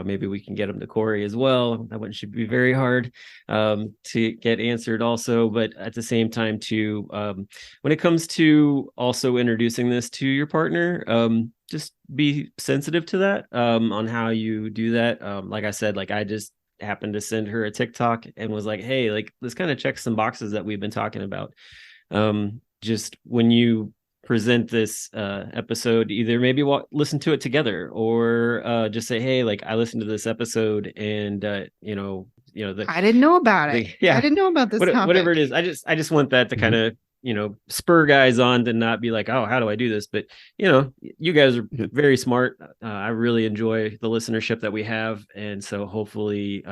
maybe we can get them to Corie as well. That one should be very hard to get answered also. But at the same time, too, when it comes to also introducing this to your partner, just be sensitive to that on how you do that. Like I said, like I just happened to send her a TikTok and was like, hey, like let's kind of check some boxes that we've been talking about. Just when you present this episode, either maybe listen to it together or just say, hey, like I listened to this episode and I didn't know about it. Yeah, I didn't know about this topic. Whatever it is. I just want that to kind of spur guys on to not be like, oh, how do I do this? But you guys are very smart. I really enjoy the listenership that we have, and so hopefully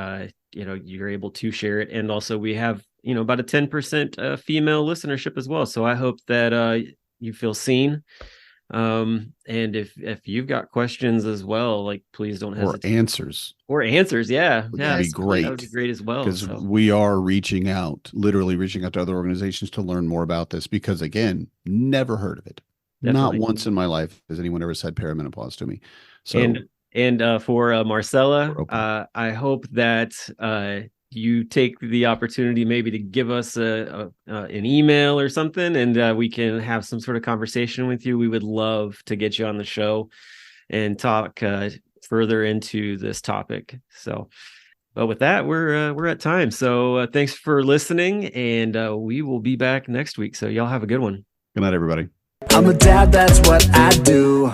you're able to share it. And also we have about a 10% female listenership as well, so I hope that you feel seen. And if you've got questions as well, like please don't hesitate. Or answers. Yeah. That'd be great. That would be great as well. Because we are literally reaching out to other organizations to learn more about this, because again, never heard of it. Definitely. Not once in my life has anyone ever said perimenopause to me. So and for Marcella, I hope that you take the opportunity maybe to give us an email or something, and we can have some sort of conversation with you. We would love to get you on the show and talk further into this topic. So, but with that, we're at time. So thanks for listening, and we will be back next week. So y'all have a good one. Good night, everybody. I'm a dad, that's what I do.